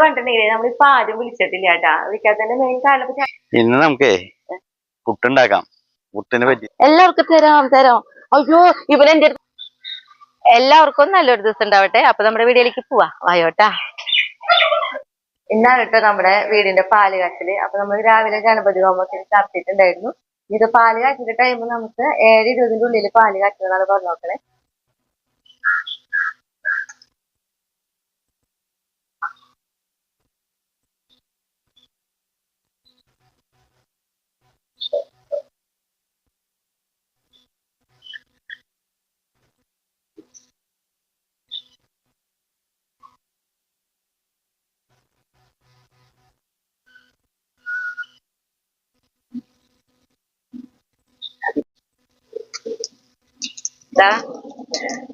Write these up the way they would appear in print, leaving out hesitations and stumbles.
പണ്ടുണ്ടെങ്കിലേ നമ്മളിപ്പോ ആരും വിളിച്ചിട്ടില്ല കേട്ടാ. വിളിക്കാത്തതിന്റെ മെയിൻ കാരണം ഇന്ന് നമുക്കേ പുട്ടുണ്ടാക്കാം. പുട്ടിനെ പറ്റി എല്ലാവർക്കും തരാം. അയ്യോ ഇവനെന്റെ എല്ലാവർക്കും നല്ലൊരു ദിവസം ഉണ്ടാവട്ടെ. അപ്പൊ നമ്മുടെ വീഡിയോയിലേക്ക് പോവാ. വായോട്ടാ. ഇന്നാണ് കേട്ടോ നമ്മുടെ വീടിന്റെ പാല് കാച്ചല്. അപ്പൊ നമ്മൾ രാവിലെ ഗണപതി ഹോമത്തിന് നടത്തിയിട്ടുണ്ടായിരുന്നു. ഇത് പാല് കാച്ചിന്റെ ടൈം നമുക്ക് 7:20 ഉള്ളിൽ പാല് കാച്ചതാണ് പറഞ്ഞു നോക്കണേ.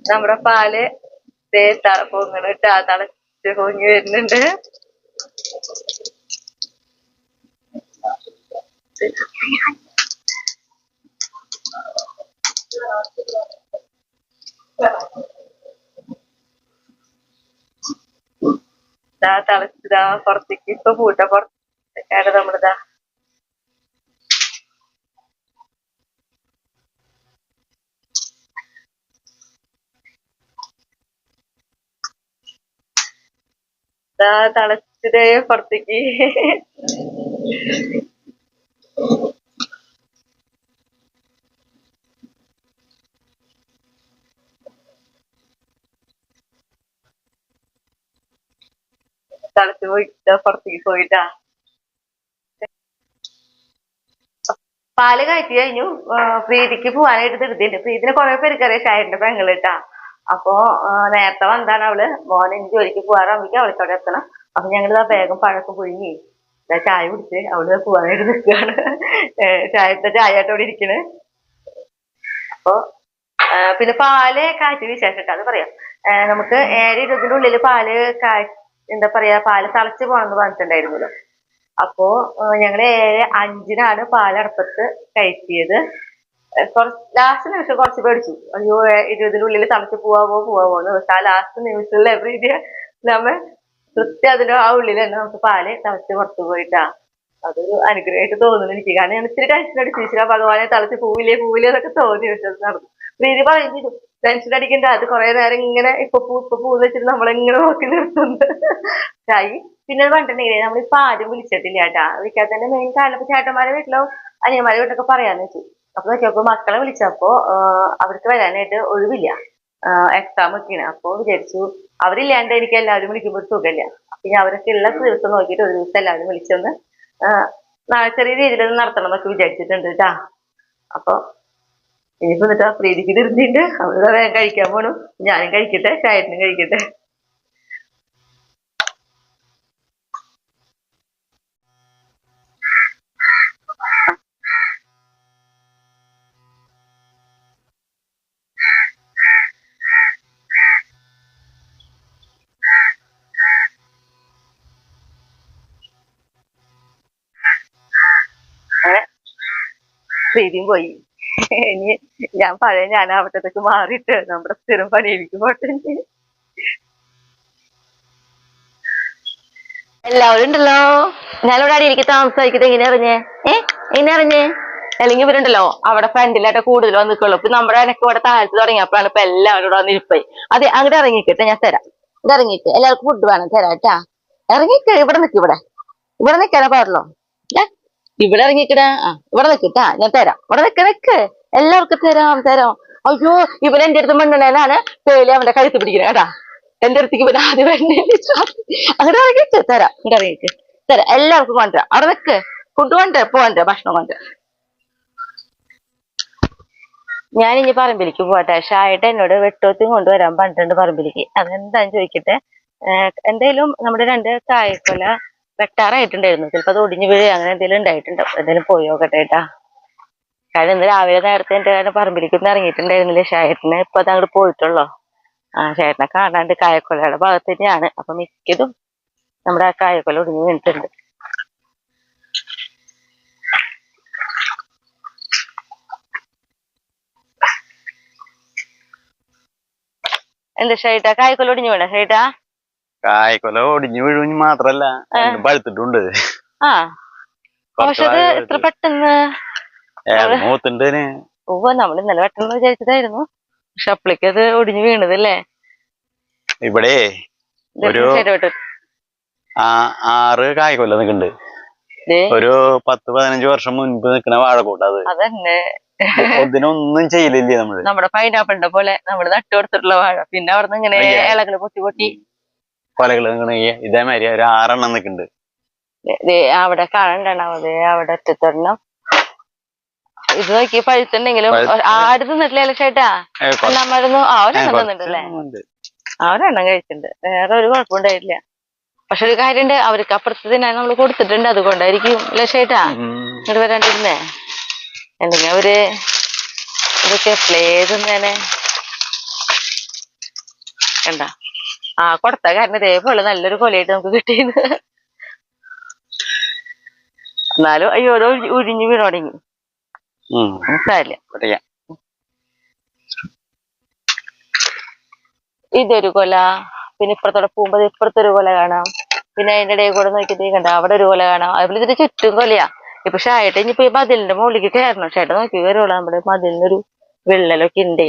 നമ്മുടെ പാല് പൊങ്ങണിട്ട് തിളച്ച് പൊങ്ങി വരുന്നുണ്ട്. തിളച്ചതാ പുറത്തേക്ക് ഇപ്പൊ പുറത്തേക്കാണ് നമ്മളിതാ തിളച്ചതേ പുറത്തേക്ക്. തിളച്ച് പോയിട്ടാ പുറത്തേക്ക് പോയിട്ടാ. പാല് കയറ്റി കഴിഞ്ഞു. പ്രീതിക്ക് പോവാനായിട്ട് ധൃതിയുണ്ട്. പ്രീതിനെ കുറെ പേർക്കറിയാം, ഷായന്റെ പെങ്ങളിട്ടാ. അപ്പൊ നേരത്തെ വന്നാണ് അവള്. മോനെ ജോലിക്ക് പോവാറാകുമ്പോഴേക്കും അവൾക്ക് അവിടെ എത്തണം. അപ്പൊ ഞങ്ങളിതാ വേഗം പഴക്കം പുഴുങ്ങി ചായ കുടിച്ച് അവള് പോവാനായിട്ട് നിൽക്കുകയാണ്. ചായയായിട്ട് അവിടെ ഇരിക്കണ്. അപ്പൊ പിന്നെ പാല് കാച്ചി വിശേഷിട്ട് അത് പറയാം. നമുക്ക് 7:20 ഉള്ളിൽ പാല് എന്താ പറയാ പാല് തിളച്ച് പോണെന്ന് പറഞ്ഞിട്ടുണ്ടായിരുന്നല്ലോ. അപ്പോ ഞങ്ങള് 7:05 പാലടപ്പത്ത് കയറ്റിയത്. ലാസ്റ്റ് നിമിഷം കുറച്ച് പേടിച്ചു. അയ്യോ 20 തിളച്ച് പോവാവോന്ന്. പക്ഷെ ആ ലാസ്റ്റ് നിമിഷത്തിൽ എവറിഡേ നമ്മ കൃത്യം അതിന്റെ ആ ഉള്ളിൽ തന്നെ നമുക്ക് പാല് തിളച്ച് പുറത്തു പോയിട്ടാ. അതൊരു അനുഗ്രഹമായിട്ട് തോന്നുന്നു എനിക്ക്. കാരണം ഞാൻ ഇത്തിരി ടെൻഷൻ അടിച്ചു. ഈശ്വരാ ഭഗവാനെ തിളച്ച് പോവില്ലേ എന്നൊക്കെ തോന്നി. പക്ഷെ അത് നടന്നു. പ്രീതി പറയുന്നു ടെൻഷൻ അടിക്കണ്ട, അത് കുറെ നേരം ഇങ്ങനെ ഇപ്പൊ പൂ വെച്ചിട്ട് നമ്മളിങ്ങനെ നോക്കി നിർത്തുന്നുണ്ട്. ചായി പിന്നെ പറഞ്ഞിട്ടുണ്ടെങ്കിലേ നമ്മളിപ്പോ ആരും വിളിച്ചിട്ടില്ല കേട്ടാ. വിളിക്കാത്തതിന്റെ മെയിൻ കാരണം ഇപ്പൊ ചേട്ടന്മാരെ വീട്ടിലോ അനിയന്മാരെ വീട്ടിലൊക്കെ പറയാന്ന് വെച്ചു. അപ്പൊ നോക്കിയപ്പോ മക്കളെ വിളിച്ചപ്പോ അവർക്ക് വരാനായിട്ട് ഒഴിവില്ല. എക്സാം ഒക്കെയാണ്. അപ്പൊ വിചാരിച്ചു അവരില്ലാണ്ട് എനിക്ക് എല്ലാവരും വിളിക്കുമ്പോൾ സുഖമില്ല. പിന്നെ അവരൊക്കെ ഉള്ള ദിവസം നോക്കിയിട്ട് ഒരു ദിവസം എല്ലാവരും വിളിച്ചൊന്ന് ചെറിയ രീതിയിൽ നടത്തണം എന്നൊക്കെ വിചാരിച്ചിട്ടുണ്ട് കേട്ടാ. അപ്പൊ ഇനിയിപ്പോ എന്നിട്ട് പ്രീതിക്ക് ധൃതിയുണ്ട്. അവള് വേഗം കഴിക്കാൻ പോണു. ഞാനും കഴിക്കട്ടെ, ഷായറ്റിനും കഴിക്കട്ടെ. പ്രീതിയും പോയി. ഇനി ഞാൻ അവിടത്തേക്ക് മാറിയിട്ട് നമ്മുടെ സ്ഥിരം പണിയിലേക്ക് പോട്ടെ. എല്ലാവരും ഉണ്ടല്ലോ. ഞാനിവിടെ അടിയിലേക്ക് താമസിച്ചിട്ട് എങ്ങനെ അറിഞ്ഞേ? എങ്ങനെ അറിഞ്ഞേ? അല്ലെങ്കിൽ ഇവരുണ്ടല്ലോ അവിടെ ഫ്രണ്ടിലായിട്ട് കൂടുതൽ വന്നിക്കുള്ളൂ. ഇപ്പൊ നമ്മുടെ എനിക്ക് ഇവിടെ താഴ്ത്തു തുടങ്ങിയപ്പോഴാണ് ഇപ്പൊ എല്ലാവരും ഇവിടെ വന്നിരിപ്പായി. അതെ അങ്ങോട്ട് ഇറങ്ങിക്കിട്ടെ, ഞാൻ തരാം. ഇവിടെ ഇറങ്ങിയിട്ട് എല്ലാവർക്കും ഫുഡ് വേണം, തരാം കേട്ടാ. ഇറങ്ങിക്ക്, ഇവിടെ നിൽക്ക്. ഇവിടെ നിൽക്കാനേ പാടുള്ളൂ. ഇവിടെ ഇറങ്ങിക്കടാ. ഇവിടെ നിൽക്കിട്ടാ, ഞാൻ തരാം. ഇവിടെ നിക്ക്. എല്ലാവർക്കും തരാം. അയ്യോ ഇവൻ എന്റെ അടുത്ത് മണ്ണെണ്ണേലാണ് പേലി അവന്റെ കഴുത്ത് പിടിക്കുന്നത് കേട്ടാ. എന്റെ അടുത്തേക്ക് ഇവൻ ആദ്യം അങ്ങനെ ഇറങ്ങിക്ക്, തരാം. ഇവിടെ ഇറങ്ങിക്ക് തരാം. എല്ലാവർക്കും കൊണ്ടുവരാം. അവിടെ നിക്ക്. ഫുഡ് കൊണ്ടുവരാം, ഭക്ഷണം കൊണ്ടുവരാം. ഞാൻ ഇനി പറമ്പിലേക്ക് പോട്ടെ. ഷായിട്ട് എന്നോട് വെട്ടോത്തും കൊണ്ടുവരാൻ പറഞ്ഞിട്ടുണ്ട് പറമ്പിലേക്ക്. അതെന്താന്ന് ചോദിക്കട്ടെ. എന്തായാലും നമ്മുടെ 2 കായക്കൊല വെട്ടാറായിട്ടുണ്ടായിരുന്നു. ചിലപ്പോ അത് ഒടിഞ്ഞു വീഴ് അങ്ങനെ എന്തെങ്കിലും ഉണ്ടായിട്ടുണ്ടോ. എന്തായാലും പോയി നോക്കട്ടെ കേട്ടാ. കാരണം ഇന്ന് രാവിലെ നേരത്തെ എന്റെ കാരണം പറമ്പിലേക്കൊന്നും ഇറങ്ങിയിട്ടുണ്ടായിരുന്നില്ല. ഷായറ്റിനെ ഇപ്പൊ അത് അങ്ങോട്ട് പോയിട്ടുള്ളോ. ഷായറ്റിനെ കാണാണ്ട് കായക്കൊലയുടെ ഭാഗത്ത് തന്നെയാണ്. അപ്പൊ മിക്കതും നമ്മുടെ ആ കായക്കൊല ഒടിഞ്ഞു വീണിട്ടുണ്ട്. എന്താ ഷൈട്ടാ, കായക്കൊല ഒടിഞ്ഞു വീണ ഷൈട്ടാ? കായ്ക്കൊല ഒടിഞ്ഞു വീഴും മാത്രല്ല പഴുത്തിട്ടുണ്ട്. ആ പക്ഷെ അത് എത്ര പെട്ടെന്ന് മൂത്തുണ്ട്. നമ്മൾ ഇന്നലെ പെട്ടെന്ന് വിചാരിച്ചതായിരുന്നു, പക്ഷെ അപ്പളേക്ക് അത് ഒടിഞ്ഞു വീണതല്ലേ. ഇവിടെ ഒരു 6 കായ്ക്കൊല നിൽക്കുന്നുണ്ട്. ഒരു 10-15 വർഷം മുൻപ് നിൽക്കുന്ന വാഴക്കൂട്ട. അത് അതന്നെ ഇതിനൊന്നും ചെയ്യില്ലേ നമ്മള്. നമ്മുടെ പൈനാപ്പിളിന്റെ പോലെ നമ്മള് നട്ടുകൊടുത്തിട്ടുള്ള വാഴ, പിന്നെ അവിടെ ഇങ്ങനെ ഇലകള് പൊട്ടി പൊട്ടി കൊലകൾ ഇതേമാതിരി ഒരു 6 എണ്ണം നിൽക്കുന്നുണ്ട്. അവിടെ കാണണ്ടാണത് അവിടെ ഒറ്റത്തൊരെണ്ണം. ഇത് നോക്കി പഴുത്തുണ്ടെങ്കിലും ആരും തിന്നിട്ടില്ല ചേട്ടാ. നമ്മളും ഒരെണ്ണം തിന്നിട്ടല്ലേ, ഒരെണ്ണം കഴിച്ചിട്ടുണ്ട്, വേറെ ഒരു കുഴപ്പമുണ്ടായിട്ടില്ല. പക്ഷെ ഒരു കാര്യണ്ട്, അവർക്ക് അപ്പുറത്ത് തന്നെ നമ്മള് കൊടുത്തിട്ടുണ്ട്, അതുകൊണ്ടായിരിക്കും ലക്ഷേട്ടാ ഇങ്ങോട്ട് വരാണ്ടിരുന്നേ. അല്ലെങ്കിൽ അവര് ഇതൊക്കെ എപ്പോഴേ തിന്നേനെ. കണ്ട കൊടുത്ത കാരണം ഇതേപോലെ നല്ലൊരു കൊലയായിട്ട് നമുക്ക് കിട്ടിയത്. എന്നാലും അയ്യോ ഉരിഞ്ഞു വീണ തുടങ്ങി. മനസ്സിലായില്ല. ഇതൊരു കൊല, പിന്നെ ഇപ്പുറത്തോടെ പോകുമ്പോ ഇപ്പുറത്തൊരു കൊല കാണാം, പിന്നെ അതിന്റെ ഇടയിൽ കൂടെ നോക്കിയിട്ട് കണ്ട അവിടെ ഒരു കൊല കാണാം. അതുപോലെ ഇതിന്റെ ചുറ്റും കൊലയാ. ഇപ്പൊ ഷായിട്ട് ഇനിയിപ്പോ ഈ മതിലിന്റെ മുകളിലേക്ക് കയറണം. ഷായിട്ട് നോക്കി കയറുള്ളൂ, നമ്മുടെ മതിലിനൊരു വിള്ളലൊക്കെ ഉണ്ടേ.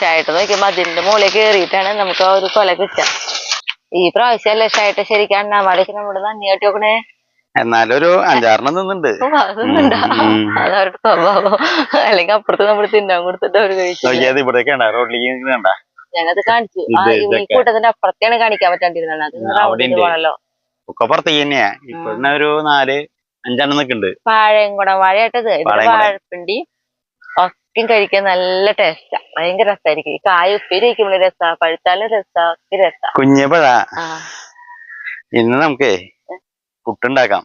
ഷായിട്ട് നോക്കി മതിലിന്റെ മുകളിൽ കയറിയിട്ടാണ് നമുക്ക് ആ ഒരു കൊല കിട്ടുക. ഈ പ്രാവശ്യം അല്ലേ ഷായിട്ട് ശരിക്കും അണ്ണാമാരൊക്കെ നമ്മുടെ നന്ദി കാട്ടി നോക്കണേ. എന്നാലും ഒരു 5-6 നിന്നുണ്ട്. അതവരുടെ സ്വഭാവം. അല്ലെങ്കിൽ അപ്പുറത്ത് നമ്മൾ തിന്നാൻ കൊടുത്തിട്ട് അവര് കഴിച്ചു. ഞാനത് കാണിച്ചു. ഈ കൂട്ടത്തിന്റെ അപ്പുറത്തെയാണ് കാണിക്കാൻ പറ്റാണ്ടിരുന്നത്. അത് പോണല്ലോ. ഒരു 4-5 നിൽക്കുന്നുണ്ട്. വാഴയും വാഴയായിട്ടത് വാഴപ്പിണ്ടി ഒക്കെ കഴിക്കാൻ നല്ല ടേസ്റ്റാ, ഭയങ്കര രസമായിരിക്കും. ഈ കായ ഉപ്പേരി കഴിക്കുമ്പോൾ രസാ, പഴുത്താലും രസാ, ഒക്കെ രസാ. കുഞ്ഞപ്പഴ ഇന്ന് നമുക്കേ പുട്ടുണ്ടാക്കാം.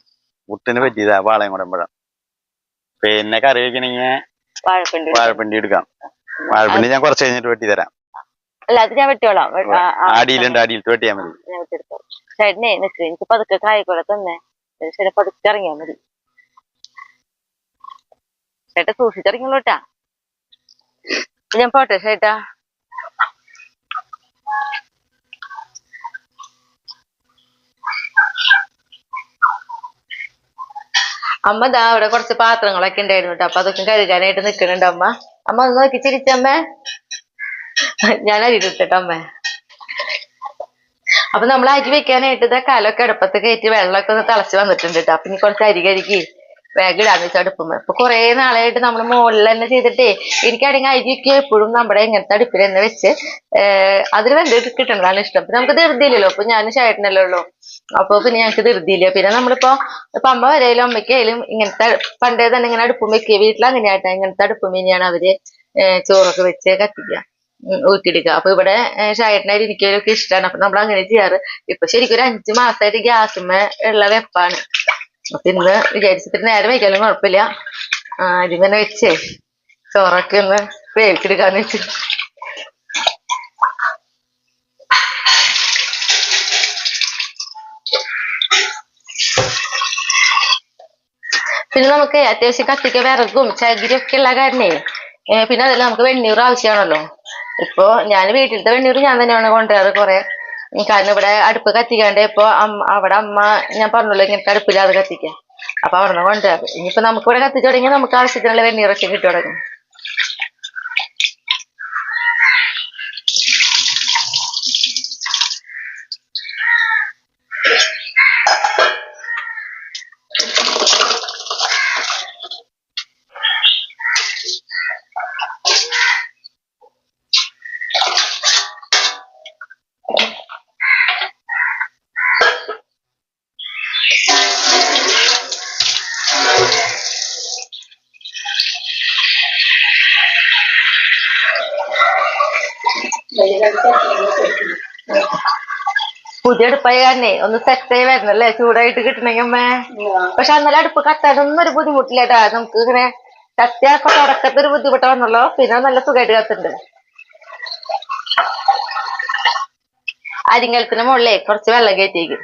പുട്ടിന് പറ്റിയതാ വാളയംകുടം പഴം. പിന്നെ കറി വെക്കണെങ്കിൽ വാഴപ്പിണ്ടി എടുക്കാം. വാഴപ്പിണ്ടി ഞാൻ കുറച്ച് കഴിഞ്ഞിട്ട് വെട്ടി തരാം. അല്ല അത് ഞാൻ വെട്ടിയോളാം. അടിയിലുണ്ട്, അടിയിലത്തെ വെട്ടിയാൽ മതി. ചേട്ടനെ നിക്ക്, എനിക്ക് പതുക്കെ കായക്കൊല തന്നെ, ശരി പതുക്കെ ഇറങ്ങിയാ മതി. ചേട്ടാ സൂക്ഷിച്ചിറങ്ങിയോട്ടാ. ഞാൻ പോട്ടെ ചേട്ടാ. അമ്മ ദാ അവിടെ കുറച്ച് പാത്രങ്ങളൊക്കെ ഉണ്ടായിരുന്നു കേട്ടോ, അപ്പൊ അതൊക്കെ കഴുകാനായിട്ട് നിക്കണുണ്ട് അമ്മ. അമ്മ ഒന്ന് നോക്കി ചിരിച്ചമ്മേ. ഞാൻ അരിയിട്ടോ അമ്മേ. അപ്പൊ നമ്മൾ അരി വെക്കാനായിട്ട് ഇതാ കലമൊക്കെ അടുപ്പത്ത് കയറ്റി വെള്ളമൊക്കെ ഒന്ന് തിളച്ച് വന്നിട്ടുണ്ട് കേട്ടോ. അപ്പൊ ഇനി കുറച്ച് അരി കഴുകി വേഗം ഇടാന്ന് വെച്ചാൽ അടുപ്പുമ്പോ. ഇപ്പൊ കുറെ നാളായിട്ട് നമ്മൾ മുകളിൽ തന്നെ ചെയ്തിട്ടേ, എനിക്കാണെങ്കിൽ അരിയൊക്കെ എപ്പോഴും നമ്മുടെ ഇങ്ങനത്തെ അടുപ്പിൽ തന്നെ വെച്ച് അതിന് വേണ്ടി കിട്ടണതാണ് ഇഷ്ടം. നമുക്ക് ധൃതിയില്ലല്ലോ, അപ്പൊ ഞാൻ ചേട്ടനല്ലേ ഉള്ളൂ, അപ്പൊ പിന്നെ ഞങ്ങൾക്ക് ധൃതിയില്ല. പിന്നെ നമ്മളിപ്പോ അമ്മ വരെയാലും അമ്മയ്ക്കായാലും ഇങ്ങനത്തെ പണ്ടേ തന്നെ ഇങ്ങനെ അടുപ്പും വെക്കുക. വീട്ടിൽ അങ്ങനെയായിട്ടാ, ഇങ്ങനത്തെ അടുപ്പും തന്നെയാണ് അവര് ചോറൊക്കെ വെച്ച് കത്തിക്കുക, ഊറ്റിയെടുക്കുക. അപ്പൊ ഇവിടെ ഷായട്ടിനായിട്ട് എനിക്കൊക്കെ ഇഷ്ടമാണ്, അപ്പൊ നമ്മൾ അങ്ങനെ ചെയ്യാറ്. ഇപ്പൊ ശരിക്കും ഒരു 5 മാസമായിട്ട് ഗ്യാസുമ്മ ഉള്ള വെപ്പാണ്. അപ്പൊ ഇന്ന് വിചാരിച്ചിട്ട് നേരെ വയ്ക്കാലും കുഴപ്പമില്ല, ഇതിങ്ങനെ വെച്ചേ ചോറൊക്കെ ഒന്ന് വേവിച്ചെടുക്കാന്ന് വെച്ചു. പിന്നെ നമുക്ക് അത്യാവശ്യം കത്തിക്ക വിറകും ചകിരിയൊക്കെ ഉള്ള കാരണേ, പിന്നെ അതല്ല നമുക്ക് വെണ്ണീർ ആവശ്യമാണല്ലോ. ഇപ്പൊ ഞാൻ വീട്ടിലത്തെ വെണ്ണീർ ഞാൻ തന്നെയാണ് കൊണ്ടുവരാറ് കുറെ. കാരണം ഇവിടെ അടുപ്പ് കത്തിക്കാണ്ട് ഇപ്പൊ അവിടെ അമ്മ ഞാൻ പറഞ്ഞല്ലോ ഇങ്ങനത്തെ അടുപ്പില്ലാതെ കത്തിക്കാം, അപ്പൊ അവിടെ നിന്ന് കൊണ്ടുവരാറ്. ഇനിയിപ്പോ നമുക്ക് ഇവിടെ കത്തിച്ചു തുടങ്ങിയാൽ നമുക്ക് ആവശ്യത്തിനുള്ള വെണ്ണീറൊക്കെ കിട്ടി തുടങ്ങും. പുതിയ അടുപ്പായ കാരണേ ഒന്ന് സെറ്റ് ആയി വരണല്ലേ, ചൂടായിട്ട് കിട്ടണമെങ്കിൽ അമ്മേ. പക്ഷെ അന്നലെ അടുപ്പ് കത്താനൊന്നും ഒരു ബുദ്ധിമുട്ടില്ലേട്ടാ. നമുക്ക് ഇങ്ങനെ കത്തിയാക്ക തുടക്കത്തെ ഒരു ബുദ്ധിമുട്ട് വന്നല്ലോ, പിന്നെ നല്ല സുഖമായിട്ട് കത്തുണ്ട്. അരിങ്കലത്തിന് മുകളിലേ കുറച്ച് വെള്ളം കയറ്റിയേക്കും.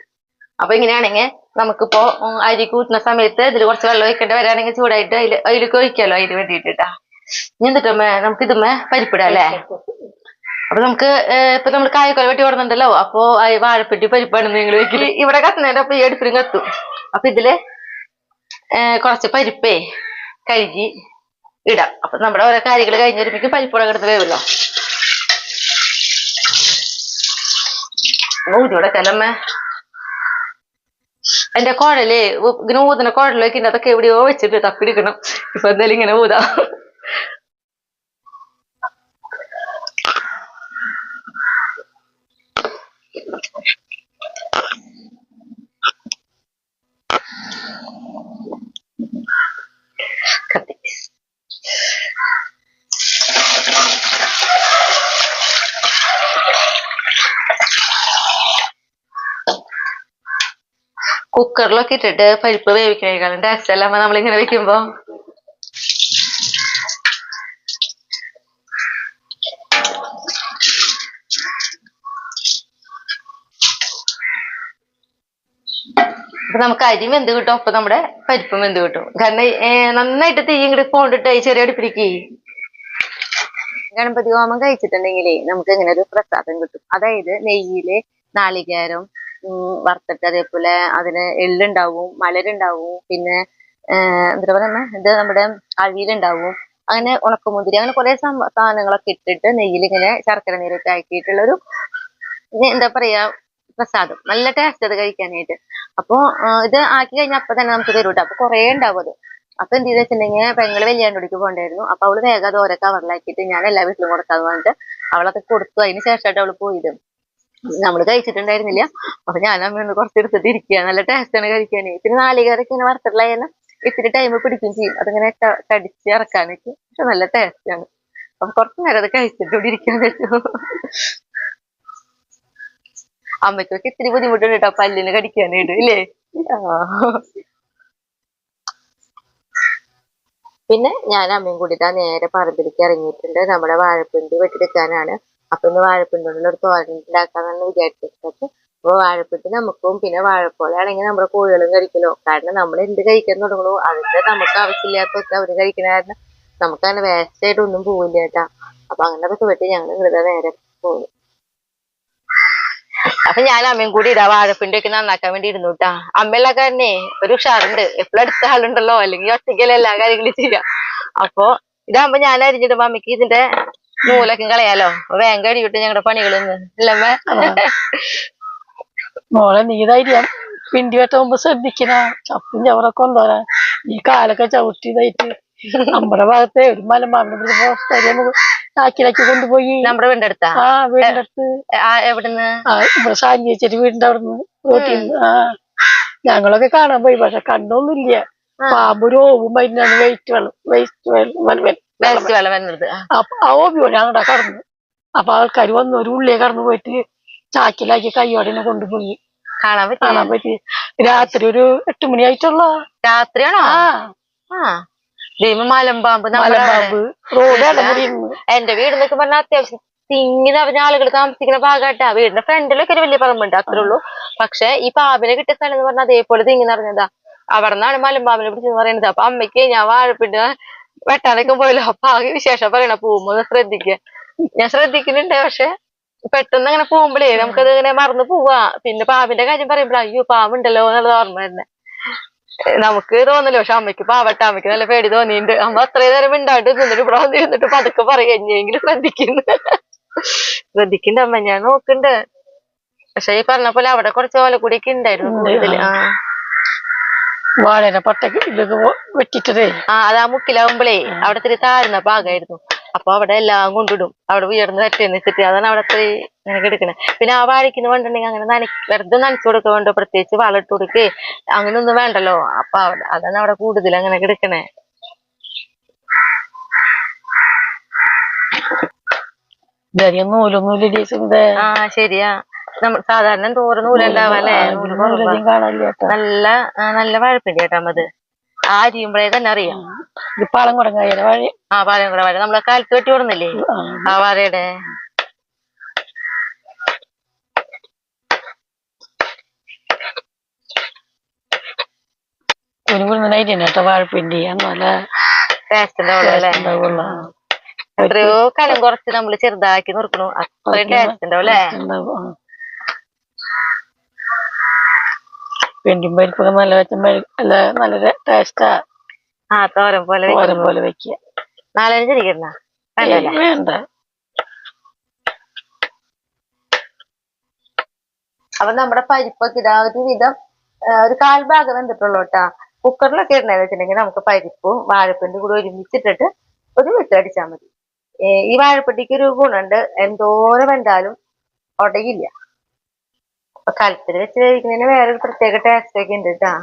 അപ്പൊ ഇങ്ങനെയാണെങ്കിൽ നമുക്കിപ്പോ അരി കൂട്ടുന്ന സമയത്ത് ഇതിൽ കുറച്ച് വെള്ളം ഒഴിക്കേണ്ടി വരാണെങ്കിൽ ചൂടായിട്ട് അതിലേക്ക് ഒഴിക്കാലോ അതിന് വേണ്ടിയിട്ടാ. ഇനി എന്നിട്ടമ്മേ നമുക്ക് ഇതുമ്മേ പരിപ്പിടാം അല്ലേ? അപ്പൊ നമുക്ക് ഇപ്പൊ നമ്മൾ കായക്കൊല വെട്ടി കൊടുക്കുന്നുണ്ടല്ലോ, അപ്പൊ വാഴപ്പെട്ടി പരിപ്പാണ് നിങ്ങൾ വെക്കല്. ഇവിടെ കത്തുന്നതിന്റെ അപ്പൊ ഈ അടുപ്പിലും കത്തും. അപ്പൊ ഇതില് കുറച്ച് പരിപ്പേ കഴുകി ഇടാം. അപ്പൊ നമ്മുടെ ഓരോ കാര്യങ്ങൾ കഴിഞ്ഞ് വരുമ്പോഴേക്കും പരിപ്പുട കിടന്ന് വേവല്ലോ. ഊതിയോടെ ചെലമ്മേ എന്റെ കുഴല് ഇങ്ങനെ ഊതുന്ന കുഴലേക്ക് അതൊക്കെ എവിടെയോ വെച്ചിട്ട് തപ്പിടിക്കണം. ഇപ്പൊ എന്തായാലും ഇങ്ങനെ ഊതാ. കത്തി കുക്കറിലൊക്കെ ഇട്ടിട്ട് പരിപ്പ് വേവിക്കണേക്കാളും ടേസ്റ്റ് അല്ല നമ്മളിങ്ങനെ വെക്കുമ്പോ. അപ്പൊ നമുക്ക് അരി വെന്ത് കിട്ടും, അപ്പൊ നമ്മുടെ പരിപ്പും വെന്ത് കിട്ടും. കാരണം നന്നായിട്ട് തീ ഇങ്ങോട്ട് പോണ്ടിട്ട് ചെറിയ അടുപ്പിലേക്ക്. ഗണപതി ഹോമം കഴിച്ചിട്ടുണ്ടെങ്കിലേ നമുക്ക് ഇങ്ങനെ ഒരു പ്രസാദം കിട്ടും. അതായത് നെയ്യില് നാളികേരം വറുത്തിട്ട്, അതേപോലെ അതിന് എള്ളുണ്ടാവും, മലരുണ്ടാവും, പിന്നെ എന്താ പറയുക ഇത് നമ്മുടെ അവിയലുണ്ടാവും, അങ്ങനെ ഉണക്കമുന്തിരി, അങ്ങനെ കുറെ സാധനങ്ങളൊക്കെ ഇട്ടിട്ട് നെയ്യിൽ ഇങ്ങനെ ശർക്കര നീരൊക്കെ ആക്കിയിട്ടുള്ളൊരു എന്താ പറയാ പ്രസാദം. നല്ല ടേസ്റ്റ് അത് കഴിക്കാനായിട്ട്. അപ്പൊ ഇത് ആക്കി കഴിഞ്ഞാൽ അപ്പൊ തന്നെ നമുക്ക് തരും കേട്ടോ. അപ്പൊ കുറെ ഉണ്ടാവും അത്. അപ്പൊ എന്ത് ചെയ്ത് വെച്ചിട്ടുണ്ടെങ്കിൽ പെങ്ങള് വെല്യാണ്ടോടിക്ക് പോകണ്ടായിരുന്നു. അപ്പൊ അവള് വേഗം അത് ഓരോ കവറിലാക്കിയിട്ട് ഞാൻ എല്ലാ വീട്ടിലും കൊടുക്കാന്ന് പറഞ്ഞിട്ട് അവളൊക്കെ കൊടുത്തു. അതിന് ശേഷമായിട്ട് അവള് പോയത്. നമ്മള് കഴിച്ചിട്ടുണ്ടായിരുന്നില്ല. അപ്പൊ ഞാൻ അമ്മ കുറച്ച് എടുത്തിട്ട് ഇരിക്കുക. നല്ല ടേസ്റ്റാണ് കഴിക്കാന്. പിന്നെ നാളികേരൊക്കെ ഇങ്ങനെ വറുത്തിട്ടുള്ളതെല്ലാം ഇത്തിരി ടൈം പിടിക്കും ചെയ്യും അതിങ്ങനെ കടിച്ച് ഇറക്കാനൊക്കെ. പക്ഷെ നല്ല ടേസ്റ്റാണ്. അപ്പൊ കുറച്ചു നേരം അത് കഴിച്ചിട്ട് ഇരിക്കാൻ പറ്റും. അമ്മയ്ക്കൊക്കെ ഇത്തിരി ബുദ്ധിമുട്ടുണ്ട് കേട്ടോ പല്ലിന് കടിക്കാനായിട്ട് ഇല്ലേ. പിന്നെ ഞാൻ അമ്മയും കൂടിയിട്ട് നേരെ പറമ്പിലേക്ക് ഇറങ്ങിയിട്ടുണ്ട്. നമ്മുടെ വാഴപ്പിണ്ടി വെട്ടിയെടുക്കാനാണ്. അപ്പൊ ഇന്ന് വാഴപ്പിണ്ടി കൊണ്ടുള്ള ഒരു തോരൻ ഉണ്ടാക്കാന്നാണ് വിചാരിച്ചിട്ട്. അപ്പൊ വാഴപ്പിണ്ടി നമുക്കും പിന്നെ വാഴപ്പോല ആണെങ്കിൽ നമ്മുടെ കോഴികളും കഴിക്കലോ. കാരണം നമ്മൾ എന്ത് കഴിക്കാൻ തുടങ്ങണോ അതിന്റെ നമുക്ക് ആവശ്യമില്ലാത്തൊക്കെ അവര് കഴിക്കണ കാരണം നമുക്ക് അങ്ങനെ വേസ്റ്റ് ആയിട്ട് ഒന്നും പോവില്ല കേട്ടാ. അപ്പൊ അങ്ങനെ അതൊക്കെ വെട്ടി ഞങ്ങൾ ഇവിടുത്തെ നേരെ പോകും. അപ്പൊ ഞാൻ അമ്മയും കൂടി ഇതാ വാഴപ്പിണ്ടി ഒക്കെ നന്നാക്കാൻ വേണ്ടി ഇരുന്നു കേട്ടാ. അമ്മയുള്ള കാരണേ ഒരു ഉഷാറുണ്ട്. എപ്പോഴും അടുത്ത ആളുണ്ടല്ലോ, അല്ലെങ്കിൽ ഒറ്റയ്ക്കല്ല എല്ലാ കാര്യങ്ങളും ചെയ്യാം. അപ്പൊ ഇതാകുമ്പോ ഞാൻ അരിഞ്ഞിടുമ്പോ അമ്മയ്ക്ക് ഇതിന്റെ നൂലൊക്കെ കളയാലോ. വേഗം കഴിവിട്ട് ഞങ്ങളുടെ പണികളൊന്ന് അല്ലമ്മേ. മോളെ നീ ധൈര്യം പിണ്ടി വെട്ടുമ്പോ ശ്രദ്ധിക്കണ. ചപ്പും ചവറൊക്കെ കൊണ്ടോരാ. ഈ കാലൊക്കെ ചവിട്ടിയതായിട്ട് നമ്മുടെ ഭാഗത്തെ ഒരു മലമ്പാമ്പിന്റെ ആക്കിലാക്കി കൊണ്ടുപോയി. നമ്മുടെ വീടിന്റെ അടുത്താ? ആ വീടിന്റെ അടുത്ത്. എവിടുന്ന്? ഇവിടെ സാഞ്ചി ചേച്ചിയുടെ വീടിന്റെ അവിടുന്ന് റോട്ടിന്ന്. ഞങ്ങളൊക്കെ കാണാൻ പോയി. പക്ഷെ കണ്ടൊന്നുമില്ല. പാമ്പ് ഒരു ഓവും മരുന്നാണ് വേസ്റ്റ് വെള്ളം വരുന്നത്. അപ്പൊ ആ ഓവി പോലെ അങ്ങോട്ടാ കടന്നു. അപ്പൊ ആൾക്കാർ വന്നു ഒരു ഉള്ളിയെ കടന്നു പോയിട്ട് ചാക്കിലാക്കി കയ്യോടെ കൊണ്ടുപോയി. കാണാൻ പറ്റി. രാത്രി ഒരു 8 മണിയായിട്ടുള്ള. രാത്രിയാണോ? മലമ്പാമ്പ് റോഡ്. എന്റെ വീട് എന്നൊക്കെ പറഞ്ഞാൽ അത്യാവശ്യം തിങ്ങി നിറഞ്ഞ ആളുകൾ താമസിക്കുന്ന ഭാഗമായിട്ടാ. വീടിന്റെ ഫ്രണ്ടിലൊക്കെ ഒരു വലിയ പറമ്പുണ്ട്, അത്രേ ഉള്ളൂ. പക്ഷെ ഈ പാമ്പിനെ കിട്ടിയ സ്ഥലം എന്ന് പറഞ്ഞാൽ അതേപോലെ തിങ്ങി നിറഞ്ഞതാ. അവിടെ നിന്നാണ് മലമ്പാമ്പിനെ പിടിച്ചെന്ന് പറയുന്നത്. അപ്പൊ അമ്മയ്ക്ക് ഞാൻ വാഴപ്പിണ്ടി വെട്ടാനൊക്കെ പോയല്ലോ. അപ്പൊ ആകെ വിശേഷം പറയണ പോകുമ്പോ ശ്രദ്ധിക്കുക. ഞാൻ ശ്രദ്ധിക്കുന്നുണ്ട്. പക്ഷെ പെട്ടെന്ന് അങ്ങനെ പോകുമ്പോഴേ നമുക്കത് ഇങ്ങനെ മറന്നു പോവാ. പിന്നെ പാമ്പിന്റെ കാര്യം പറയുമ്പോഴാ അയ്യോ പാമ്പുണ്ടല്ലോ എന്നുള്ളത് ഓർമ്മ തന്നെ. നമുക്ക് തോന്നല്ലോ. പക്ഷെ അമ്മയ്ക്ക് പാവട്ടെ, അമ്മയ്ക്ക് നല്ല പേടി തോന്നിയിട്ടുണ്ട്. അമ്മ അത്രയും നേരം മിണ്ടാണ്ട് നിന്നിട്ട് ഇവിടെ വന്നിരുന്നിട്ട് പതുക്കെ പറയുമെങ്കിലും ശ്രദ്ധിക്കണ്ട അമ്മ. ഞാൻ നോക്കണ്ട്. പക്ഷെ ഈ പറഞ്ഞ പോലെ അവിടെ കുറച്ച് ഓലക്കൂടിയൊക്കെ ഉണ്ടായിരുന്നു കൂടുതൽ. വാഴയുടെ പട്ടക്ക് ഇതൊക്കെ വെട്ടിട്ടതേ. അതാ മുക്കിലാവുമ്പോഴേ അവിടെ ഇത്തിരി താഴ്ന്ന ഭാഗമായിരുന്നു. അപ്പൊ അവിടെ എല്ലാം കൊണ്ടിടും. അവിടെ ഉയർന്ന് തറ്റേന്ന് വെച്ചിട്ട് അതാണ് അവിടെ അത്രയും ഇങ്ങനെ കിടക്കണേ. പിന്നെ ആ വാഴയ്ക്ക് വേണ്ടിട്ടുണ്ടെങ്കിൽ അങ്ങനെ വെറുതെ നനച്ചു കൊടുക്കുക വേണ്ടോ, പ്രത്യേകിച്ച് വളമിട്ട് കൊടുക്കേ അങ്ങനൊന്നും വേണ്ടല്ലോ. അപ്പൊ അതാണ് അവിടെ കൂടുതൽ അങ്ങനെ കിടക്കണേ. ശരിയാ. സാധാരണ എന്തോരം നൂലുണ്ടാവല്ലേ. നല്ല നല്ല വാഴപ്പിണ്ടി കേട്ടാ അത്. അരിയുമ്പോഴേ തന്നെ അറിയാം. പാളംകുടം വാഴ. പാളംകുടം വാഴ നമ്മളെ കാലത്ത് വെട്ടി കൊടുന്നില്ലേ ആ വാഴയുടെ. വാഴപ്പിണ്ടി നല്ല ടേസ്റ്റ് ഉണ്ടാവുള്ളൂ അല്ലേ? ഉണ്ടാവുള്ളൂ. എത്രയോ കനം കുറച്ച് നമ്മള് ചെറുതാക്കി നുറുക്കണു, അത്രയും ടേസ്റ്റ് ഉണ്ടാവും അല്ലേ? പിണ്ടിയും പരിപ്പൊക്കെ നല്ല വെച്ച നല്ല ടേസ്റ്റാ. തോരൻ പോലെ വെക്കുക. നാളെ ചിരിക്കുന്ന വേണ്ട. അപ്പൊ നമ്മുടെ പരിപ്പൊക്കെ ഇതാ ഒരു വിധം ഒരു 1/4 ഭാഗം വെന്തിട്ടുള്ളൂ കേട്ടാ. കുക്കറിലൊക്കെ ഇടണെന്ന് വെച്ചിട്ടുണ്ടെങ്കിൽ നമുക്ക് പരിപ്പും വാഴപ്പിണ്ടി കൂടി ഒരുമിച്ചിട്ടിട്ട് ഒരു വിട്ടടിച്ചാൽ മതി. ഈ വാഴപ്പിണ്ടിക്ക് ഒരു ഗുണമുണ്ട്, എന്തോരം വെന്താലും ഉടയില്ല. അപ്പൊ കലത്തിൽ വെച്ച് കഴിക്കുന്നതിന് വേറൊരു പ്രത്യേക ടേസ്റ്റ് ഒക്കെ ഉണ്ട് കേട്ടാ.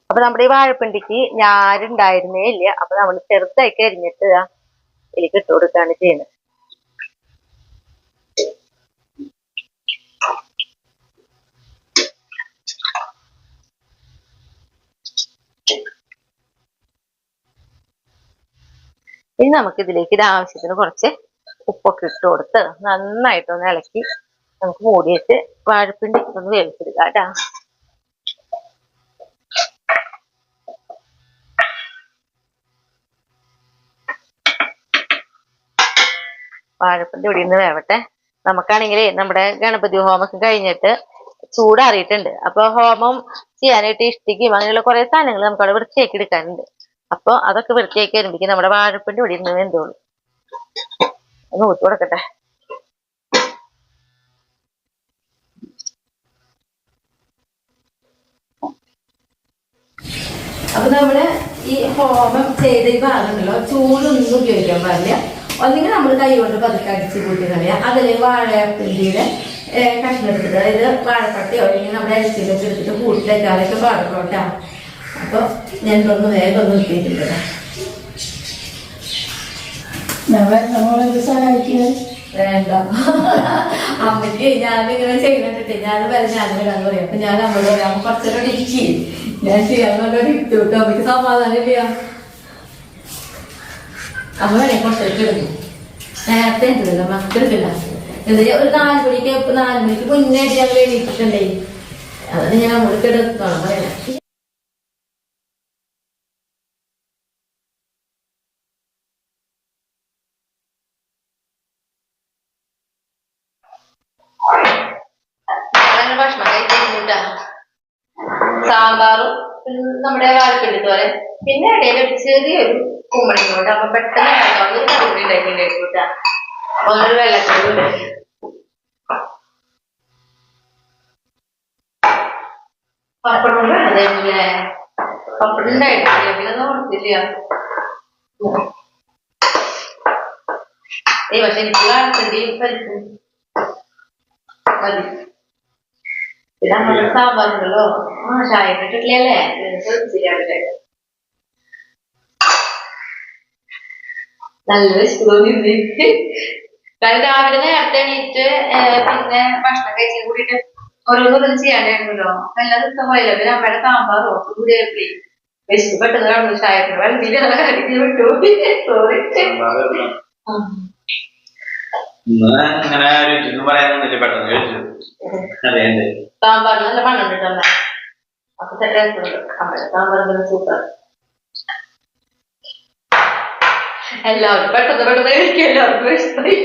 അപ്പൊ നമ്മുടെ ഈ വാഴപ്പിണ്ടിക്ക് ഞാരുണ്ടായിരുന്നേ ഇല്ല. അപ്പൊ നമ്മൾ ചെറുതാക്കി അരിഞ്ഞിട്ട് ഇതിലേക്ക് ഇട്ട് കൊടുക്കുകയാണ് ചെയ്യുന്നത്. ഇനി നമുക്ക് ഇതിലേക്ക് ആവശ്യത്തിന് കുറച്ച് ഉപ്പൊക്കെ ഇട്ട് കൊടുത്ത് നന്നായിട്ടൊന്ന് ഇളക്കി നമുക്ക് മൂടി വെച്ച് വാഴപ്പിണ്ടി ഒന്ന് വേവിച്ചെടുക്കാം കേട്ടാ. വാഴപ്പിണ്ടി ഇവിടെ നിന്ന് വേവട്ടെ. നമുക്കാണെങ്കിലേ നമ്മുടെ ഗണപതി ഹോമൊക്കെ കഴിഞ്ഞിട്ട് ചൂടാറിയിട്ടുണ്ട്. അപ്പൊ ഹോമം ചെയ്യാനായിട്ട് ഇഷ്ടിക്കും അങ്ങനെയുള്ള കുറെ സാധനങ്ങൾ നമുക്ക് അവിടെ വൃത്തിയാക്കി എടുക്കാനുണ്ട്. അപ്പൊ അതൊക്കെ വൃത്തിയാക്കി വരുമ്പോഴേക്കും നമ്മുടെ വാഴപ്പിണ്ടി ഇവിടെ ഇരുന്ന് വെന്തോളൂ. ഒന്ന് ഊറ്റി കൊടുക്കട്ടെ. അപ്പൊ നമ്മള് ഈ ഹോമം ചെയ്ത ഈ ഭാഗമുണ്ടല്ലോ, ചൂടൊന്നും ഉപയോഗിക്കാൻ പാടില്ല. ഒന്നെങ്കിൽ നമ്മൾ കൈ കൊണ്ട് പതുക്കെ അടിച്ച് കൂട്ടി കളയുക, അതിലെ വാഴപ്പിണ്ടിയുടെ കഷ്ണം എടുത്തിട്ട്, അതായത് വാഴപ്പട്ടിയോ അല്ലെങ്കിൽ നമ്മുടെ അരിച്ചിലൊക്കെ എടുത്തിട്ട് കൂട്ടിലേക്കാളൊക്കെ പാടുള്ളൂ കേട്ടോ. അപ്പൊ ഞാൻ ഒന്ന് വേഗം ഒന്ന് ഇട്ടിട്ടുണ്ട്. വേണ്ട അമ്മയ്ക്ക് ഞാനിങ്ങനെ ചെയ്യുന്നിട്ട് ഞാൻ വരാന്ന് പറയാം. അപ്പൊ ഞാൻ അമ്മയോട് പറയാം, അമ്മ കുറച്ചൊരു ഇരിക്കി, ഞാൻ ചെയ്യാന്നൊരു ഇട്ടു വിട്ടു. അമ്മയ്ക്ക് സമാധാനം ഇല്ല. അമ്മ വേണേ കുറച്ചൊക്കെ എടുക്കും. നേരത്തെ ഉണ്ടല്ലോ മക്കളെടുക്കില്ല. എന്നിട്ട് ഒരു 4 മണിക്ക് മുന്നേ ഞങ്ങൾ എണീറ്റിട്ടുണ്ടേ. അതാണ് ഞാൻ നമ്മൾക്ക് എടുക്കണം പറയാം. ഭക്ഷണം കഴിച്ചിട്ടാ സാമ്പാറും നമ്മുടെ വാഴപ്പിണ്ടി തോരൻ, പിന്നെ ഇടയിൽ ഒരു ചെറിയൊരു കുമ്പളങ്ങോട്ട്. അപ്പൊ പെട്ടെന്ന് ഒരു കറി ഉണ്ടാക്കിണ്ടായിട്ടാ. അപ്പൊ ഒരു വെള്ളക്കറി പപ്പടം അതേപോലെ പപ്പടം ഉണ്ടായിട്ടില്ല, പിന്നെ ഓർത്തില്ല. പക്ഷെ എനിക്ക് വാഴപ്പിണ്ടിയും പരിപ്പും മതി. പിന്നെ നമ്മുടെ സാമ്പാറുണ്ടല്ലോ, ചായ ഇട്ടിട്ടില്ലല്ലേ, നല്ല തോന്നി. കാരണം രാവിലെ നേരത്തെ എണീറ്റ് പിന്നെ ഭക്ഷണം കഴിച്ചു കൂടിയിട്ട് ഓരോന്നും ചെയ്യാണ്ടായിരുന്നല്ലോ. എല്ലാ ദിവസം പോയല്ലോ. പിന്നെ അമ്മയുടെ സാമ്പാറോ കൂടി വെച്ച് പെട്ടെന്ന് കാണുന്നു ചായത്തിന് വെള്ളത്തിൽ വിട്ടു. സോറി. സാമ്പാറിന് നല്ല മണ്ണുണ്ട് അമ്മ. അപ്പൊ രസമുണ്ട് അമ്മയുടെ സാമ്പാർ, സൂപ്പർ. എല്ലാവർക്കും പെട്ടെന്ന് കഴിക്കും, എല്ലാവർക്കും ഇഷ്ടമായി.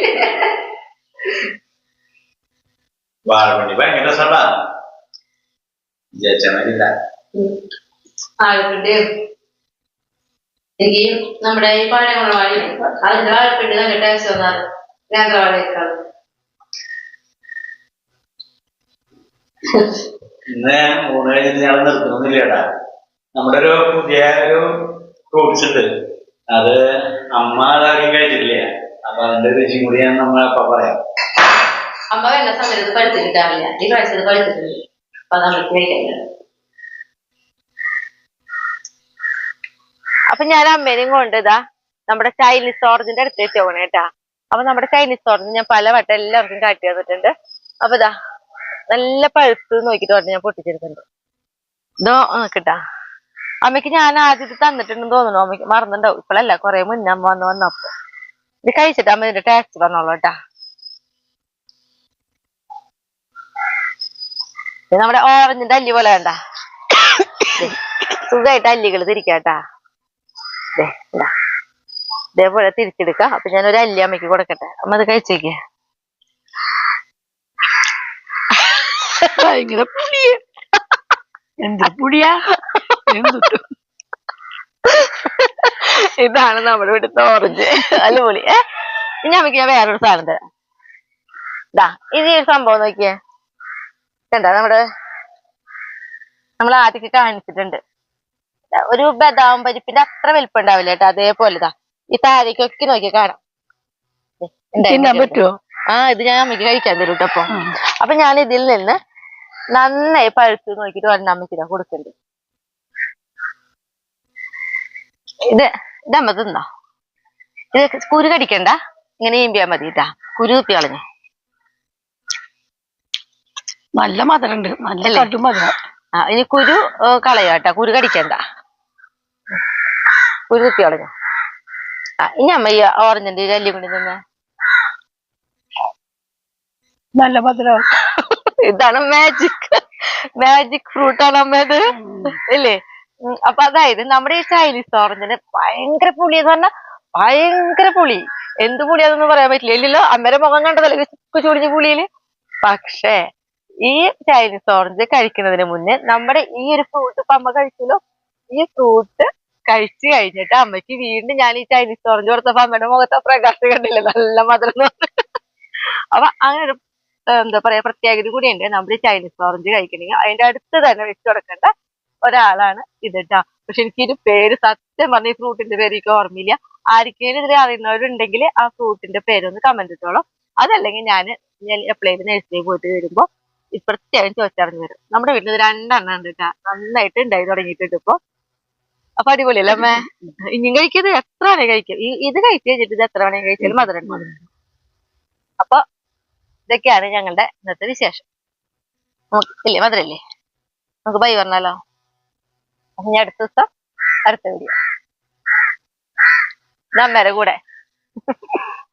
വാഴപ്പിണ്ടി ഭയങ്കര രസമുള്ള വാഴപ്പിണ്ടി എനിക്ക് നമ്മുടെ ഈ പഴമുള്ള വാഴ അതിന്റെ വാഴപ്പിണ്ടി നല്ല ടേസ്റ്റ് വന്നാണ് നേന്ത്രവാഴയേക്കാൾ. ഇന്ന് 3 കഴിഞ്ഞിട്ട് ഞങ്ങൾ നിർത്തുന്നില്ലേടാ. നമ്മുടെ ഒരു പുതിയ ഒരു ഫ്രൂട്ട്സ് ഉണ്ട്, അത് അമ്മ അതാദ്യം കഴിച്ചിട്ടില്ല. അപ്പൊ അതിന്റെ രുചിയും കൂടി ഞാൻ നമ്മളപ്പ പറയാം. അമ്മ വേണ്ട സമയത്ത് പഴുത്ത് കിട്ടാറില്ല, ഈ പ്രാവശ്യത്ത് പഴുത്തിട്ടുണ്ട്. അപ്പൊ നമ്മൾക്ക് കഴിക്കില്ല. അപ്പൊ ഞാൻ അമ്മേനെയും കൊണ്ട് ഇതാ നമ്മുടെ ചൈനീസ് ഓറഞ്ചിന്റെ അടുത്തേക്ക് പോകണം കേട്ടാ. അപ്പൊ നമ്മുടെ ചൈനീസ് ഓറഞ്ച് ഞാൻ പല വട്ടം എല്ലാവർക്കും കാട്ടി തന്നിട്ടുണ്ട്. അപ്പൊ ഇതാ നല്ല പഴുത്ത് നോക്കിട്ട് പറഞ്ഞ് ഞാൻ പൊട്ടിച്ചെടുക്കുന്നുണ്ട്. ഇതോ നോക്കിട്ടാ. അമ്മയ്ക്ക് ഞാൻ ആദ്യത്തെ തന്നിട്ടുണ്ടെന്ന് തോന്നുന്നു. അമ്മയ്ക്ക് മറന്നിട്ടുണ്ടാവും. ഇപ്പോഴല്ല, കുറെ മുന്നേ അമ്മ വന്നപ്പോ ഇത് കഴിച്ചിട്ട് അമ്മ ഇതിന്റെ ടേസ്റ്റ് പറഞ്ഞോളൂ കേട്ടാ. ഇത് നമ്മുടെ ഓറഞ്ചിന്റെ അല്ലി പോലെ വേണ്ട, സുഖമായിട്ട് അല്ലികൾ തിരിക്കാട്ടാ. ഇതാ ഇതേപോലെ തിരിച്ചെടുക്കാം. അപ്പൊ ഞാനൊരു അല്ലി അമ്മയ്ക്ക് കൊടുക്കട്ടെ. അമ്മ അത് കഴിച്ചേക്ക്. ഭയങ്കര പുളിയ. എന്ത് പുളിയാ. എന്തുട്ട് ഇതാണ് നമ്മുടെ ഇവിടുത്തെ ഓറഞ്ച്. നല്ല പൊളി. ഇനി അമ്മയ്ക്ക് ഞാൻ വേറൊരു സാധനം തരാം. ഇതാ ഇത് ഈ ഒരു സംഭവം നോക്കിയേ. കണ്ടാ നമ്മൾ ആദ്യമൊക്കെ കാണിച്ചിട്ടുണ്ട്. ഒരു ബദാം പരിപ്പിന്റെ അത്ര വലിപ്പം ഉണ്ടാവില്ല കേട്ടോ. അതേപോലെ ഇതാ ഈ താരക്കൊക്കെ നോക്കിയാ കാണാം. തിന്നാൻ പറ്റുമോ? ഇത് ഞാൻ അമ്മയ്ക്ക് കഴിക്കാൻ തരും കേട്ടോ. അപ്പൊ ഞാൻ ഇതിൽ നിന്ന് നന്നായി പഴുത്ത് നോക്കിട്ട് പറഞ്ഞ അമ്മയ്ക്ക് ഇതാ കൊടുക്കണ്ട്. ഇത് അമ്മ തിന്നോ. ഇത് കുരു കടിക്കണ്ട, ഇങ്ങനെ ഈമ്പിയാ മതി. ഇതാ കുരു കുത്തി കളഞ്ഞു. നല്ല മധുരണ്ട്, നല്ല കടും മധുരം. ഇനി കുരു കളയാട്ടാ, കുരു കടിക്കണ്ട, കുരു കുത്തി കളഞ്ഞു. ഇനി അമ്മ ഈ ഓറഞ്ചിന്റെ അല്ലി കൊണ്ട് നിന്ന്. നല്ല മധുരം. ഇതാണ് മാജിക് ഫ്രൂട്ടാണ് അമ്മ ഇത്, ഇല്ലേ? അപ്പൊ അതായത് നമ്മുടെ ഈ ചൈനീസ് ഓറഞ്ചിന് ഭയങ്കര പുളി എന്ന് പറഞ്ഞാൽ ഭയങ്കര പുളി. എന്ത് പുളിയാതൊന്നും പറയാൻ പറ്റില്ല, ഇല്ലല്ലോ? അമ്മയുടെ മുഖം കണ്ടതല്ലേ ചുടിഞ്ഞ പുളിയില്. പക്ഷേ ഈ ചൈനീസ് ഓറഞ്ച് കഴിക്കുന്നതിന് മുന്നേ നമ്മുടെ ഈ ഒരു ഫ്രൂട്ട് ഇപ്പൊ അമ്മ കഴിച്ചല്ലോ, ഈ ഫ്രൂട്ട് കഴിച്ചു കഴിഞ്ഞിട്ട് അമ്മയ്ക്ക് വീണ്ടും ഞാൻ ഈ ചൈനീസ് ഓറഞ്ച് കൊടുത്തപ്പോ അമ്മയുടെ മുഖത്തെ പ്രകാശം കണ്ടില്ലേ, നല്ല മധുരം. അപ്പൊ അങ്ങനെ ഒരു എന്താ പറയാ പ്രത്യേകത കൂടിയുണ്ട്. നമ്മൾ ഈ ചൈനീസ് ഓറഞ്ച് കഴിക്കണമെങ്കിൽ അതിന്റെ അടുത്ത് തന്നെ വെച്ച് കൊടുക്കേണ്ട ഒരാളാണ് ഇത് ട്ടാ. പക്ഷെ എനിക്കൊരു പേര് സത്യം പറഞ്ഞ ഈ ഫ്രൂട്ടിന്റെ പേര് എനിക്ക് ഓർമ്മയില്ല. ആർക്കെങ്കിലും ഇതിൽ അറിയുന്നവരുണ്ടെങ്കിൽ ആ ഫ്രൂട്ടിന്റെ പേരൊന്ന് കമന്റ് ഇട്ടോളൂ. അതല്ലെങ്കിൽ ഞാൻ എപ്പോഴേലും നഴ്സറി പോയിട്ട് വരുമ്പോ പ്രത്യേകം ചോദിച്ചറിഞ്ഞു വരും. നമ്മുടെ വീട്ടിൽ 2 എണ്ണം ഉണ്ട് കേട്ടാ, നന്നായിട്ട് ഉണ്ടായി തുടങ്ങിയിട്ടുണ്ട് ഇപ്പൊ. അപ്പൊ അടിപൊളിയല്ലേ അമ്മേ? ഇനിയും കഴിക്കുന്നത് എത്ര വേണേ കഴിക്കും. ഇത് കഴിച്ചു കഴിഞ്ഞിട്ട് ഇത് എത്ര വേണേ കഴിച്ചാലും മധുരം ഉണ്ട്. അപ്പൊ ഇതൊക്കെയാണ് ഞങ്ങളുടെ ഇന്നത്തെ വിശേഷം. ഇല്ലേ മധുരല്ലേ? നമുക്ക് ബൈ പറഞ്ഞാലോ? അപ്പൊ ഞാൻ അടുത്ത ദിവസം അടുത്ത വീഡിയോ. അമ്മേരെ കൂടെ